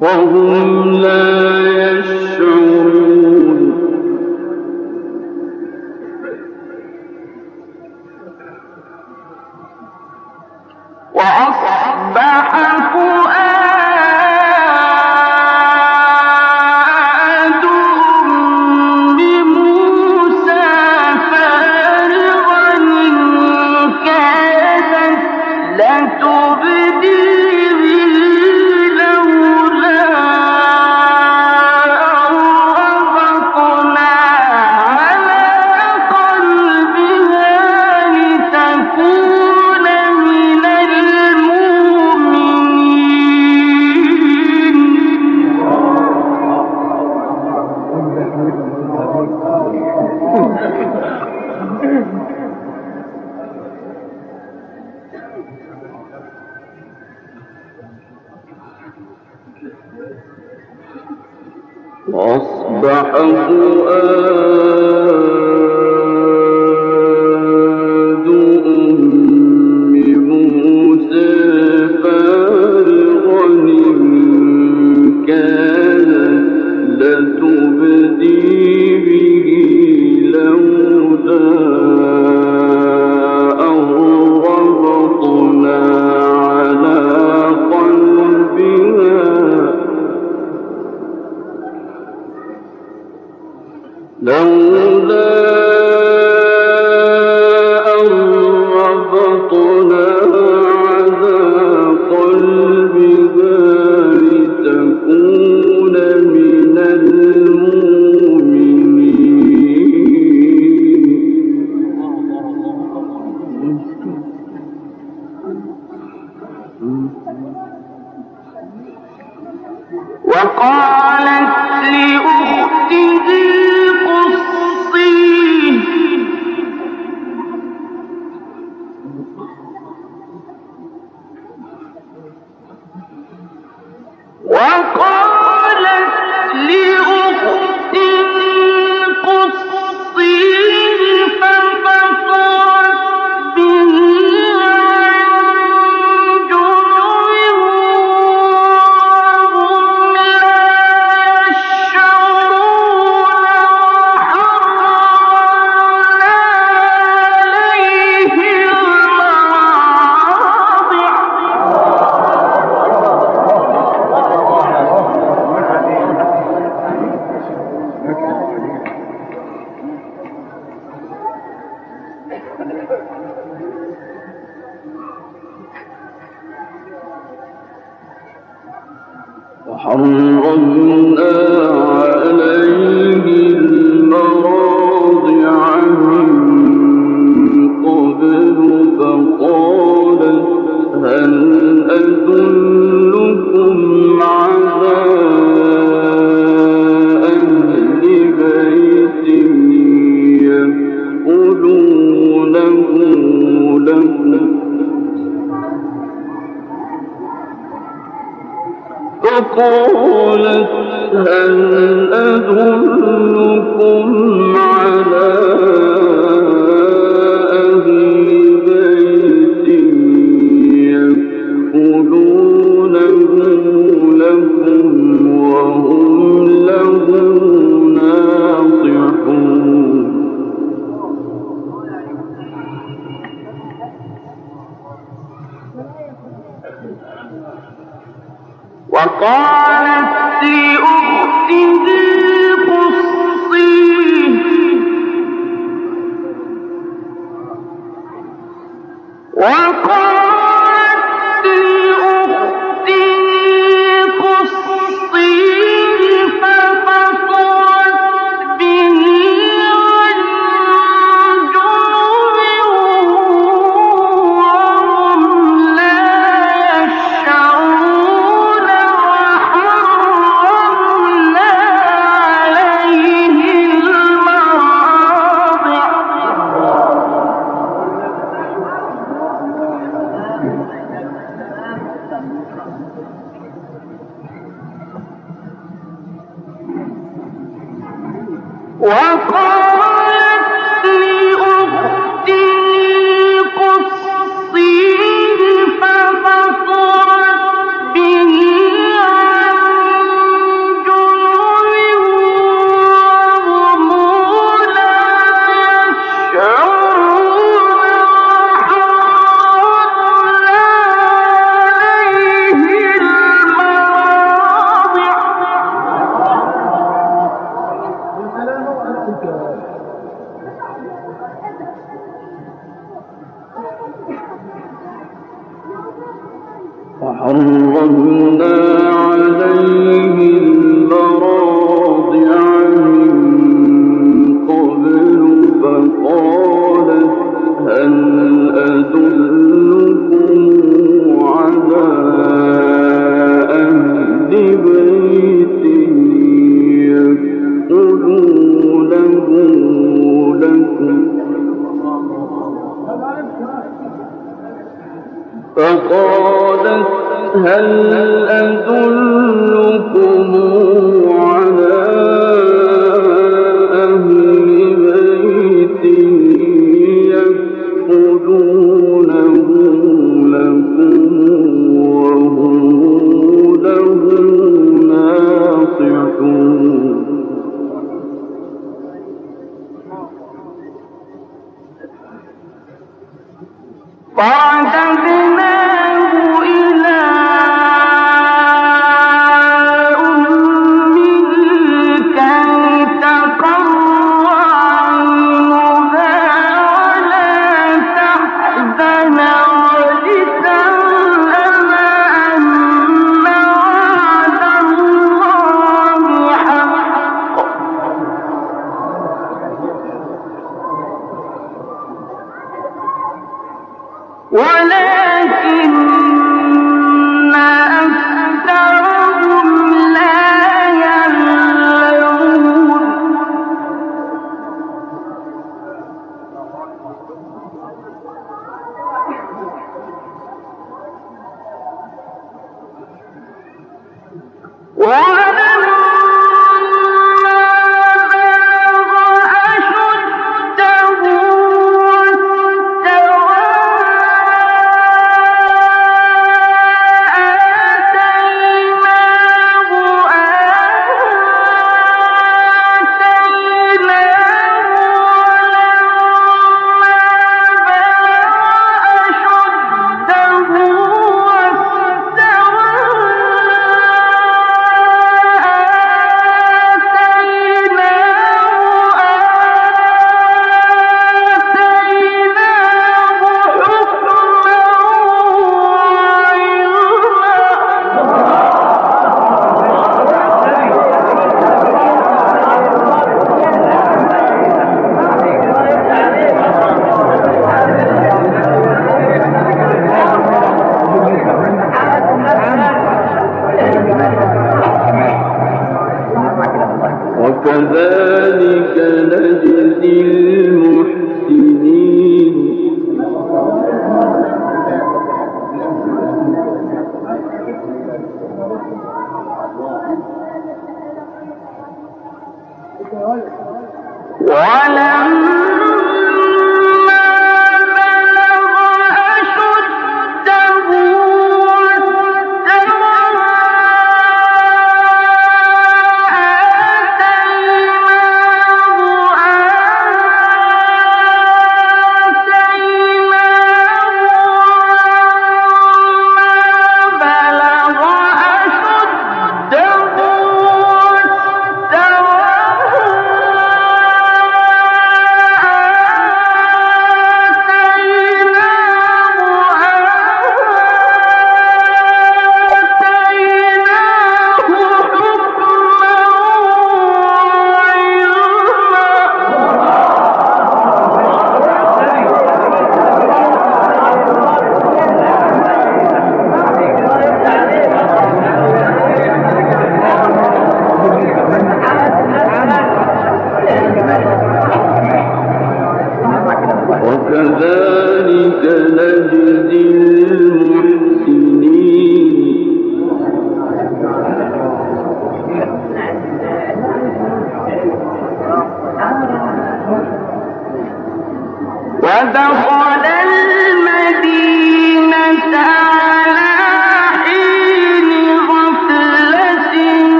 وهم لا يشعرون وأصبح فؤاد بموسى فارغا إن كادت لتبدي وأصبح فؤاد أم موسى فارغا إن كادت لتبدي به لولا أن ربطنا على قلبها لولا أن ربطنا على قلبها لتكون من المؤمنين وقالت لأخته وحرمنا عليه المراضع من قبل فقالت هل أدلكم على أهل بيت يكفلونه لكم فقالت هل أدلكم على أهل بيت يكفلونه لكم وهم له ناصحون وقالت لأخته قصيه فبصرت به عن جنب وهم لا يشعرون وحرمنا عليه المراضع وقالت لأخته قصيه فبصرت به عن جنب وهم لا يشعرون وحرمنا عليه المراضع وحرمنا عليه المراضع من قبل فقالت هل أدلكم على أهل بيت يكفلونه لكم فقالت هل أدلكم على أهل بيت يكفلونه لكم وهم له ناصحون فعتدناه إلى أمه كي تقر عينها ولا تحزن ولتعلم أن وعد الله حق ولكن أكثرهم لا يعلمون وكذلك نجزي المحسنين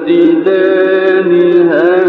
امتدانها